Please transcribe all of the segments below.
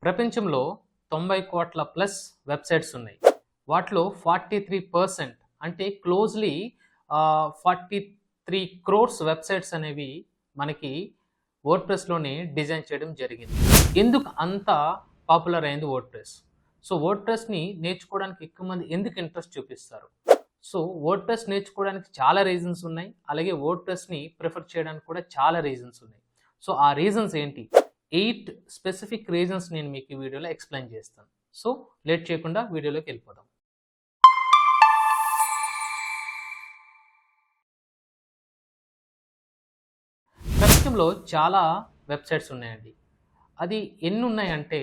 ప్రపంచంలో 90 కోట్ల plus websites ఉన్నాయి. వాటిలో 43% అంటే క్లోజ్లీ 43 క్రోర్స్ వెబ్సైట్స్ అనేవి మనకి వర్డ్‌ప్రెస్‌లోనే డిజైన్ చేయడం జరిగింది. ఎందుకు అంత పాపులర్ అయింది వర్డ్‌ప్రెస్? సో వర్డ్‌ప్రెస్‌ని నేర్చుకోవడానికి ఎక్కువ మంది ఎందుకు ఇంట్రెస్ట్ చూపిస్తారు? సో వర్డ్‌ప్రెస్ నేర్చుకోవడానికి చాలా రీజన్స్ ఉన్నాయి. అలాగే వర్డ్‌ప్రెస్‌ని ప్రిఫర్ చేయడానికి కూడా చాలా రీజన్స్ ఉన్నాయి. సో ఆ రీజన్స్ ఏంటి? 8 స్పెసిఫిక్ రీజన్స్ నేను మీకు ఈ వీడియోలో ఎక్స్‌ప్లెయిన్ చేస్తాను. సో లేట్ చేయకుండా వీడియోలోకి వెళ్ళిపోదాం. ప్రపంచంలో చాలా వెబ్సైట్స్ ఉన్నాయండి. అది ఎన్ని ఉన్నాయంటే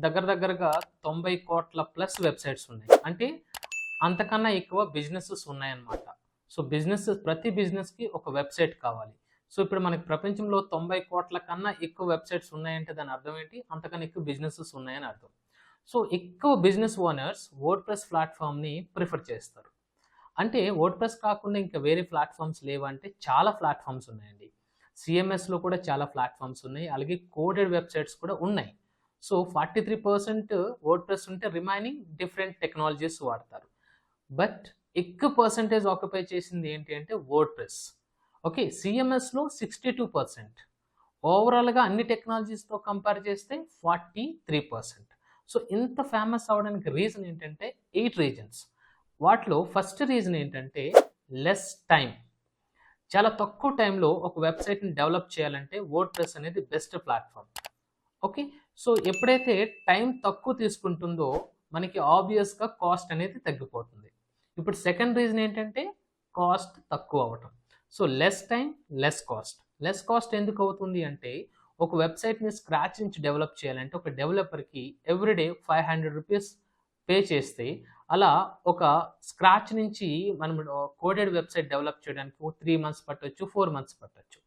దగ్గరగా 90 కోట్ల ప్లస్ వెబ్సైట్స్ ఉన్నాయి. అంటే అంతకన్నా ఎక్కువ బిజినెసెస్ ఉన్నాయన్నమాట. సో ప్రతి బిజినెస్‌కి ఒక వెబ్సైట్ కావాలి. సో ఇప్పుడు మనకి ప్రపంచంలో 90 కోట్ల కన్నా ఎక్కువ వెబ్సైట్స్ ఉన్నాయంటే దాని అర్థం ఏంటి? అంతకన్నా ఎక్కువ బిజినెసెస్ ఉన్నాయని అర్థం. సో ఎక్కువ బిజినెస్ ఓనర్స్ వర్డ్‌ప్రెస్ ప్లాట్‌ఫామ్‌ని ప్రిఫర్ చేస్తారు. అంటే వర్డ్‌ప్రెస్ కాకుండా ఇంకా వేరే ప్లాట్‌ఫామ్స్ లేవంటే చాలా ప్లాట్‌ఫామ్స్ ఉన్నాయండి. సీఎంఎస్‌లో కూడా చాలా ప్లాట్‌ఫామ్స్ ఉన్నాయి. అలాగే కోడెడ్ వెబ్సైట్స్ కూడా ఉన్నాయి. సో 43% వర్డ్‌ప్రెస్ ఉంటే రిమైనింగ్ డిఫరెంట్ టెక్నాలజీస్ వాడతారు. బట్ ఎక్కువ పర్సెంటేజ్ ఆక్యుపై చేసింది ఏంటి అంటే వర్డ్‌ప్రెస్. ఓకే. సీఎంఎస్‌లో 62%. ఓవరాల్‌గా అన్ని టెక్నాలజీస్‌తో కంపేర్ చేస్తే 43%. సో ఇంత ఫేమస్ అవ్వడానికి రీజన్ ఏంటంటే 8 రీజన్స్. వాటిలో ఫస్ట్ రీజన్ ఏంటంటే లెస్ టైం. చాలా తక్కువ టైంలో ఒక వెబ్సైట్‌ని డెవలప్ చేయాలంటే వర్డ్‌ప్రెస్ అనేది బెస్ట్ ప్లాట్‌ఫామ్. ఓకే. సో ఎప్పుడైతే టైం తక్కువ తీసుకుంటుందో మనకి ఆబ్వియస్‌గా కాస్ట్ అనేది తగ్గిపోతుంది. ఇప్పుడు సెకండ్ రీజన్ ఏంటంటే కాస్ట్ తక్కువ అవ్వటం. So less time, less cost. Less cost ఎందుకు అవుతుంది అంటే ఒక వెబ్సైట్‌ని స్క్రాచ్ నుంచి డెవలప్ చేయాలంటే ఒక డెవలపర్‌కి ఎవ్రీడే ₹500 పే చేస్తే అలా ఒక స్క్రాచ్ నుంచి మనం కోడెడ్ వెబ్సైట్ డెవలప్ చేయడానికి 3 మంత్స్ పట్టొచ్చు, 4 మంత్స్ పట్టొచ్చు.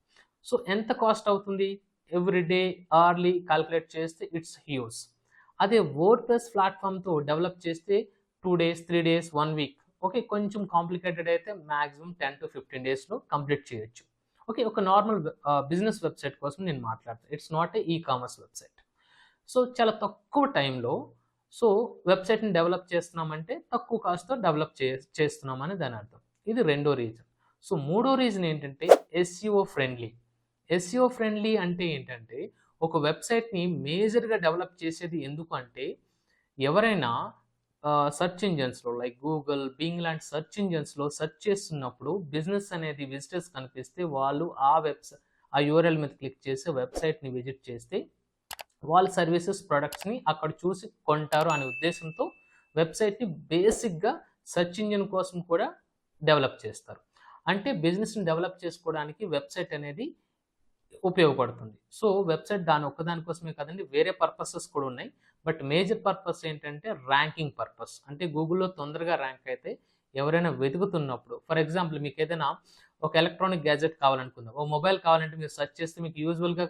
సో ఎంత కాస్ట్ అవుతుంది? ఎవ్రీ డే అవర్లీ కాలిక్యులేట్ చేస్తే ఇట్స్ హ్యూజ్. అదే వర్డ్‌ప్రెస్ ప్లాట్‌ఫామ్‌తో డెవలప్ చేస్తే 2 డేస్, 3 డేస్, 1 వీక్. ఓకే. కొంచెం కాంప్లికేటెడ్ అయితే మాక్సిమం 10-15 డేస్‌లో కంప్లీట్ చేయొచ్చు. ఓకే. ఒక నార్మల్ బిజినెస్ వెబ్సైట్ కోసం నేను మాట్లాడుతాను. It's not a commerce website. So చాలా తక్కువ టైంలో సో వెబ్సైట్‌ని డెవలప్ చేస్తున్నామంటే తక్కువ కాస్ట్‌తో డెవలప్ చేస్తున్నామని దాని అర్థం. ఇది రెండో రీజన్. సో మూడో రీజన్ ఏంటంటే ఎస్‌ఈఓ ఫ్రెండ్లీ. ఎస్‌ఈఓ ఫ్రెండ్లీ అంటే ఏంటంటే ఒక వెబ్సైట్‌ని మేజర్‌గా డెవలప్ చేసేది ఎందుకు అంటే ఎవరైనా సెర్చ్ ఇంజిన్స్‌లో లైక్ గూగుల్, బింగ్ లాంటి సెర్చ్ ఇంజిన్స్‌లో సెర్చ్ చేస్తున్నప్పుడు బిజినెస్ అనేది విజిటర్స్ కనిపిస్తే వాళ్ళు ఆ యూఆర్ఎల్ మీద క్లిక్ చేసి వెబ్సైట్‌ని విజిట్ చేస్తే వాళ్ళ సర్వీసెస్, ప్రొడక్ట్స్‌ని అక్కడ చూసి కొంటారు అనే ఉద్దేశంతో వెబ్సైట్‌ని బేసిక్‌గా సెర్చ్ ఇంజిన్ కోసం కూడా డెవలప్ చేస్తారు. అంటే బిజినెస్‌ని డెవలప్ చేసుకోవడానికి వెబ్సైట్ అనేది ఉపయోగపడుతుంది. సో వెబ్సైట్ దాని ఒక్కదాని కోసమే కాదండి, వేరే పర్పసెస్ కూడా ఉన్నాయి. బట్ మేజర్ పర్పస్ ఏంటంటే ర్యాంకింగ్ పర్పస్. అంటే గూగుల్‌లో తొందరగా ర్యాంక్ అయితే ఎవరైనా వెతుకుతున్నప్పుడు ఫర్ ఎగ్జాంపుల్ మీకేదైనా ఒక ఎలక్ట్రానిక్ గ్యాడ్జెట్ కావాలనుకుందాం. ఓ మొబైల్ కావాలంటే మీరు సెర్చ్ చేస్తే మీకు యూజువల్‌గా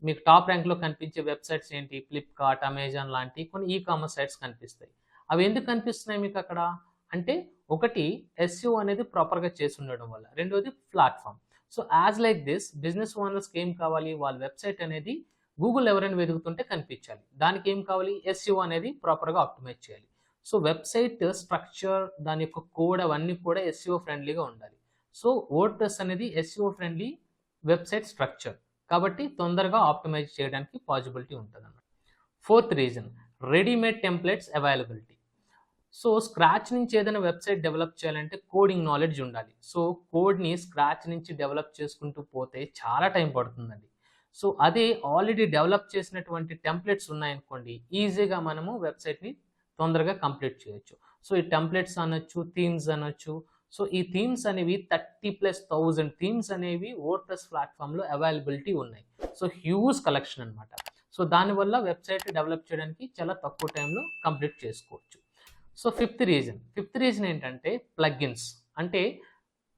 మీకు టాప్ ర్యాంక్‌లో కనిపించే వెబ్సైట్స్ ఏంటి? ఫ్లిప్‌కార్ట్, అమెజాన్ లాంటి కొన్ని కామర్స్ సైట్స్ కనిపిస్తాయి. అవి ఎందుకు కనిపిస్తున్నాయి మీకక్కడ? అంటే ఒకటి ఎస్‌ఈఓ అనేది ప్రాపర్‌గా చేసి ఉండడం వల్ల. రెండోది platform. So as like this business ఓనర్స్‌కి ఏం కావాలి? వాళ్ళ వెబ్సైట్ అనేది గూగుల్ ఎవరైనా వెతుకుతుంటే కనిపించాలి. దానికి ఏం కావాలి? ఎస్‌ఈఓ అనేది ప్రాపర్‌గా ఆప్టిమైజ్ చేయాలి. సో వెబ్సైట్ స్ట్రక్చర్, దాని యొక్క కోడ్ అవన్నీ కూడా ఎస్‌ఈఓ ఫ్రెండ్లీగా ఉండాలి. సో వర్డ్‌ప్రెస్ అనేది ఎస్‌ఈఓ ఫ్రెండ్లీ వెబ్సైట్ స్ట్రక్చర్. కాబట్టి తొందరగా ఆప్టిమైజ్ చేయడానికి పాసిబిలిటీ ఉంటదన్నమాట. Fourth reason readymade templates availability. So scratch నుంచి ఏదైనా వెబ్సైట్ డెవలప్ చేయాలంటే కోడింగ్ నాలెడ్జ్ ఉండాలి. సో కోడ్‌ని స్క్రాచ్ నుంచి డెవలప్ చేసుకుంటూ పోతే చాలా టైం పడుతుందండి. సో అదే ఆల్రెడీ డెవలప్ చేసినటువంటి టెంప్లెట్స్ ఉన్నాయనుకోండి, ఈజీగా మనము వెబ్సైట్‌ని తొందరగా కంప్లీట్ చేయొచ్చు. సో ఈ టెంప్లెట్స్ అనొచ్చు, థీమ్స్ అనొచ్చు. సో ఈ థీమ్స్ అనేవి 30,000 థీమ్స్ అనేవి వర్డ్‌ప్రెస్ ప్లాట్‌ఫామ్‌లో అవైలబిలిటీ ఉన్నాయి. సో హ్యూజ్ కలెక్షన్ అన్నమాట. సో దానివల్ల వెబ్సైట్ డెవలప్ చేయడానికి చాలా తక్కువ టైంలో కంప్లీట్ చేసుకోవచ్చు. సో ఫిఫ్త్ రీజన్ ఏంటంటే ప్లగిన్స్. అంటే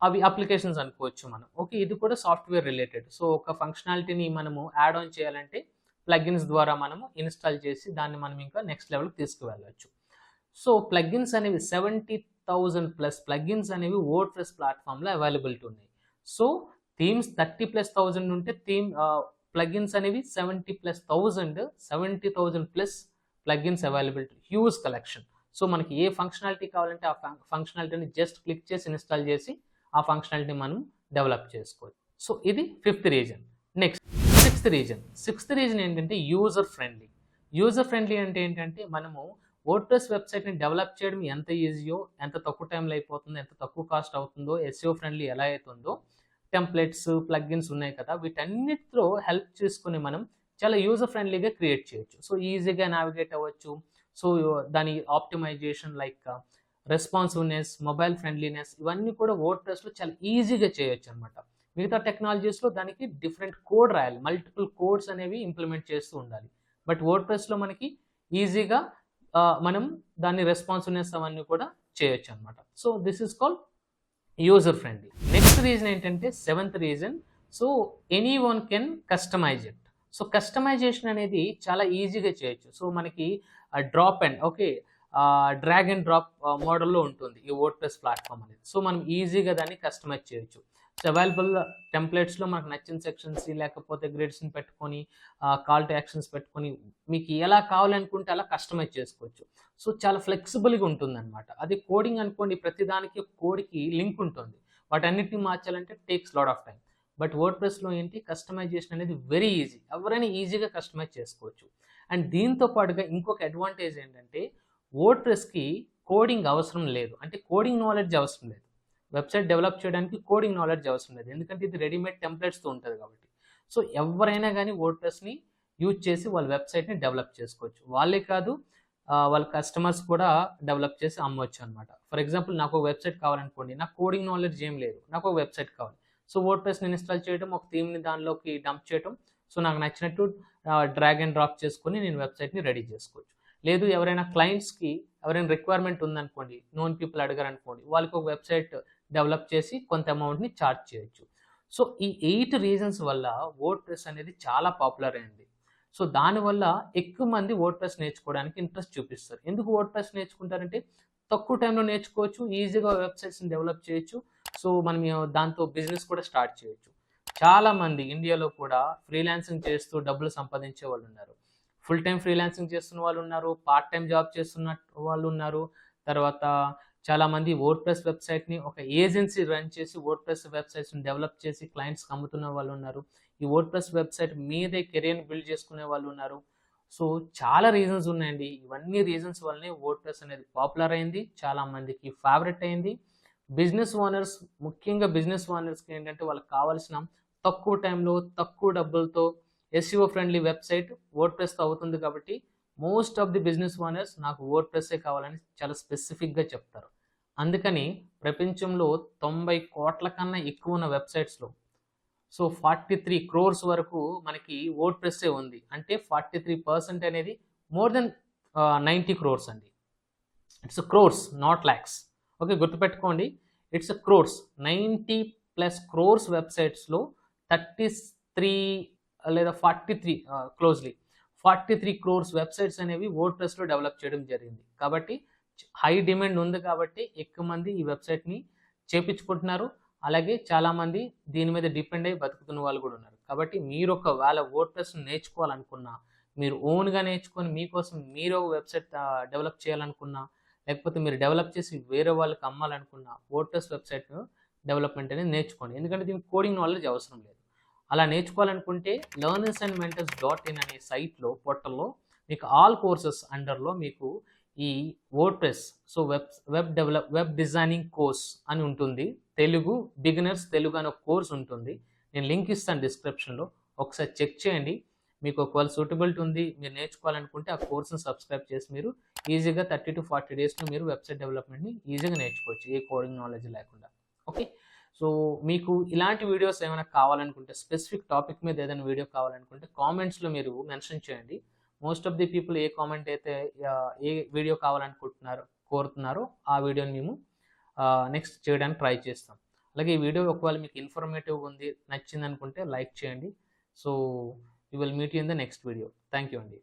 అవి అప్లికేషన్స్ అనుకోవచ్చు మనం. ఓకే. ఇది కూడా సాఫ్ట్‌వేర్ రిలేటెడ్. సో ఒక ఫంక్షనాలిటీని మనము యాడ్ ఆన్ చేయాలంటే ప్లగిన్స్ ద్వారా మనము ఇన్‌స్టాల్ చేసి దాన్ని మనం ఇంకా నెక్స్ట్ లెవెల్‌కి తీసుకువెళ్ళొచ్చు. సో ప్లగిన్స్ అనేవి 70,000 ప్లస్ ప్లగిన్స్ అనేవి వర్డ్‌ప్రెస్ ప్లాట్‌ఫామ్‌లో అవైలబిలిటీ ఉన్నాయి. సో థీమ్స్ 30,000 ఉంటే ప్లగిన్స్ అనేవి 70,000 plus plugins availability, huge collection. So మనకి ఏ ఫంక్షనాలిటీ కావాలంటే ఆ ఫంక్షనాలిటీని జస్ట్ క్లిక్ చేసి ఇన్స్టాల్ చేసి ఆ ఫంక్షనాలిటీ మనం డెవలప్ చేసుకోవచ్చు. సో ఇది 5th reason. Next 6th reason ఏంటంటే యూజర్ ఫ్రెండ్లీ. యూజర్ ఫ్రెండ్లీ అంటే ఏంటంటే మనము వర్డ్ప్రెస్ వెబ్సైట్ని డెవలప్ చేయడం ఎంత ఈజీయో, ఎంత తక్కువ టైంలో అయిపోతుందో, ఎంత తక్కువ కాస్ట్ అవుతుందో, ఎస్ఈఓ ఫ్రెండ్లీ ఎలా అవుతుందో, టెంప్లెట్స్ ప్లగ్గిన్స్ ఉన్నాయి కదా, వీటన్నిటిలో హెల్ప్ చేసుకుని మనం చాలా యూజర్ ఫ్రెండ్లీగా క్రియేట్ చేయొచ్చు. సో ఈజీగా నావిగేట్ అవ్వచ్చు. సో దాని optimization like responsiveness, mobile friendliness, ఇవన్నీ కూడా వర్డ్ప్రెస్లో చాలా ఈజీగా చేయొచ్చు అనమాట. మిగతా టెక్నాలజీస్లో దానికి డిఫరెంట్ కోడ్ రాయాలి, మల్టిపుల్ కోడ్స్ అనేవి ఇంప్లిమెంట్ చేస్తూ ఉండాలి. బట్ వర్డ్ప్రెస్లో మనకి ఈజీగా మనం దాని రెస్పాన్సివ్నెస్ అవన్నీ కూడా చేయొచ్చు అనమాట. So this is called user friendly. Next reason ఏంటంటే 7th reason, so anyone can customize it. So customization అనేది చాలా ఈజీగా చేయొచ్చు. సో మనకి drop and drag and drop మోడల్లో ఉంటుంది ఈ వర్డ్ప్రెస్ ప్లాట్ఫామ్ అనేది. సో మనం ఈజీగా దాన్ని కస్టమైజ్ చేయొచ్చు. సో అవైలబుల్ టెంప్లెట్స్లో మనకు నచ్చిన సెక్షన్స్ లేకపోతే గ్రిడ్స్ని పెట్టుకొని కాల్ టు యాక్షన్స్ పెట్టుకొని మీకు ఎలా కావాలనుకుంటే అలా కస్టమైజ్ చేసుకోవచ్చు. సో చాలా ఫ్లెక్సిబుల్గా ఉంటుంది అనమాట. అది కోడింగ్ అనుకోండి, ప్రతిదానికి కోడ్కి లింక్ ఉంటుంది, వాటన్నిటిని మార్చాలంటే takes lot of time. But వర్డ్ప్రెస్లో ఏంటి, కస్టమైజేషన్ అనేది వెరీ ఈజీ, ఎవరైనా ఈజీగా కస్టమైజ్ చేసుకోవచ్చు. అండ్ దీంతో పాటుగా ఇంకొక అడ్వాంటేజ్ ఏంటంటే వర్డ్ప్రెస్కి కోడింగ్ అవసరం లేదు, అంటే కోడింగ్ నాలెడ్జ్ అవసరం లేదు. వెబ్సైట్ డెవలప్ చేయడానికి కోడింగ్ నాలెడ్జ్ అవసరం లేదు, ఎందుకంటే ఇది రెడీమేడ్ టెంప్లెట్స్తో ఉంటుంది కాబట్టి. సో ఎవరైనా కానీ వర్డ్ప్రెస్ని యూజ్ చేసి వాళ్ళ వెబ్సైట్ని డెవలప్ చేసుకోవచ్చు. వాళ్ళే కాదు, వాళ్ళ కస్టమర్స్ కూడా డెవలప్ చేసి అమ్మవచ్చు అనమాట. ఫర్ ఎగ్జాంపుల్ నాకు ఒక వెబ్సైట్ కావాలనుకోండి, నాకు కోడింగ్ నాలెడ్జ్ ఏం లేదు, నాకు ఒక వెబ్సైట్ కావాలి. సో వర్డ్ప్రెస్ని ఇన్స్టాల్ చేయడం, ఒక థీమ్ని దానిలోకి డంప్ చేయడం, సో నాకు నచ్చినట్టు డ్రాగ్ అండ్ డ్రాప్ చేసుకొని నేను వెబ్సైట్ని రెడీ చేసుకోవచ్చు. లేదు ఎవరైనా క్లయింట్స్కి ఎవరైనా రిక్వైర్మెంట్ ఉందనుకోండి, నోన్ పీపుల్ అడిగారు అనుకోండి, వాళ్ళకి ఒక వెబ్సైట్ డెవలప్ చేసి కొంత అమౌంట్ని ఛార్జ్ చేయొచ్చు. సో ఈ 8 రీజన్స్ వల్ల వర్డ్ప్రెస్ అనేది చాలా పాపులర్ అయింది. సో దానివల్ల ఎక్కువ మంది వర్డ్ప్రెస్ నేర్చుకోవడానికి ఇంట్రెస్ట్ చూపిస్తారు. ఎందుకు వర్డ్ప్రెస్ నేర్చుకుంటారంటే తక్కువ టైంలో నేర్చుకోవచ్చు, ఈజీగా వెబ్సైట్స్ని డెవలప్ చేయొచ్చు. సో మనం దాంతో బిజినెస్ కూడా స్టార్ట్ చేయొచ్చు. చాలామంది ఇండియాలో కూడా ఫ్రీలాన్సింగ్ చేస్తూ డబ్బులు సంపాదించే వాళ్ళు ఉన్నారు, ఫుల్ టైం ఫ్రీలాన్సింగ్ చేస్తున్న వాళ్ళు ఉన్నారు, పార్ట్ టైం జాబ్ చేస్తున్న వాళ్ళు ఉన్నారు. తర్వాత చాలామంది వర్డ్ప్రెస్ వెబ్సైట్ని ఒక ఏజెన్సీ రన్ చేసి వర్డ్ప్రెస్ వెబ్సైట్స్ని డెవలప్ చేసి క్లయింట్స్కి అమ్ముతున్న వాళ్ళు ఉన్నారు. ఈ వర్డ్ప్రెస్ వెబ్సైట్ మీదే కెరియర్ని బిల్డ్ చేసుకునే వాళ్ళు ఉన్నారు. సో చాలా రీజన్స్ ఉన్నాయండి. ఇవన్నీ రీజన్స్ వల్లనే వర్డ్ప్రెస్ అనేది పాపులర్ అయింది, చాలామందికి ఫేవరెట్ అయింది. బిజినెస్ ఓనర్స్, ముఖ్యంగా బిజినెస్ ఓనర్స్కి ఏంటంటే వాళ్ళకి కావాల్సిన తక్కువ టైంలో తక్కువ డబ్బులతో ఎస్ఈఓ ఫ్రెండ్లీ వెబ్సైట్ వర్డ్ప్రెస్తో అవుతుంది కాబట్టి most of the business owners నాకు వర్డ్ప్రెస్సే కావాలని చాలా స్పెసిఫిక్గా చెప్తారు. అందుకని ప్రపంచంలో 90 కోట్ల కన్నా ఎక్కువ ఉన్న వెబ్సైట్స్లో సో 43 crores వరకు మనకి వర్డ్ప్రెస్సే ఉంది. అంటే 43% అనేది మోర్ దెన్ 90 crores అండి. It's crores, not lakhs. Okay, గుర్తుపెట్టుకోండి, ఇట్స్ క్రోర్స్. 90+ crores వెబ్సైట్స్లో 33 లేదా 43 క్లోజ్లీ 43 crores వెబ్సైట్స్ అనేవి వర్డ్ప్రెస్లో డెవలప్ చేయడం జరిగింది. కాబట్టి హై డిమాండ్ ఉంది కాబట్టి ఎక్కువ మంది ఈ వెబ్సైట్ని చేపించుకుంటున్నారు. అలాగే చాలామంది దీని మీద డిపెండ్ అయ్యి బతుకుతున్న వాళ్ళు కూడా ఉన్నారు. కాబట్టి మీరు ఒకవేళ వర్డ్ప్రెస్ని నేర్చుకోవాలనుకున్నా, మీరు ఓన్గా నేర్చుకొని మీకోసం మీరు ఒక వెబ్సైట్ డెవలప్ చేయాలనుకున్నా, లేకపోతే మీరు డెవలప్ చేసి వేరే వాళ్ళకి అమ్మాలనుకున్నా వర్డ్ప్రెస్ వెబ్సైట్ డెవలప్మెంట్ అనేది నేర్చుకోండి. ఎందుకంటే దీనికి కోడింగ్ నాలెడ్జ్ అవసరం లేదు. అలా నేర్చుకోవాలనుకుంటే learnersandmentors.in అనే సైట్లో పోర్టల్లో మీకు ఆల్ కోర్సెస్ అండర్లో మీకు ఈ WordPress so web designing course అని ఉంటుంది. తెలుగు బిగినర్స్ తెలుగు అని ఒక కోర్స్ ఉంటుంది. నేను లింక్ ఇస్తాను డిస్క్రిప్షన్లో, ఒకసారి చెక్ చేయండి. మీకు ఒకవేళ సూటబిలిటీ ఉంది, మీరు నేర్చుకోవాలనుకుంటే ఆ కోర్సును సబ్స్క్రైబ్ చేసి మీరు ఈజీగా 30 to 40 డేస్లో మీరు వెబ్సైట్ డెవలప్మెంట్ని ఈజీగా నేర్చుకోవచ్చు, ఏ కోడింగ్ నాలెడ్జ్ లేకుండా. ఓకే, సో మీకు ఇలాంటి వీడియోస్ ఏమైనా కావాలనుకుంటే, స్పెసిఫిక్ టాపిక్ మీద ఏదైనా వీడియో కావాలనుకుంటే కామెంట్స్లో మీరు మెన్షన్ చేయండి. Most of the people A comment అయితే ఏ వీడియో కోరుతున్నారో ఆ వీడియోని మేము నెక్స్ట్ చేయడానికి ట్రై చేస్తాం. అలాగే ఈ వీడియో ఒకవేళ మీకు ఇన్ఫర్మేటివ్గా ఉంది, నచ్చింది అనుకుంటే లైక్ చేయండి. So we will meet you in the next video. Thank you, Andy.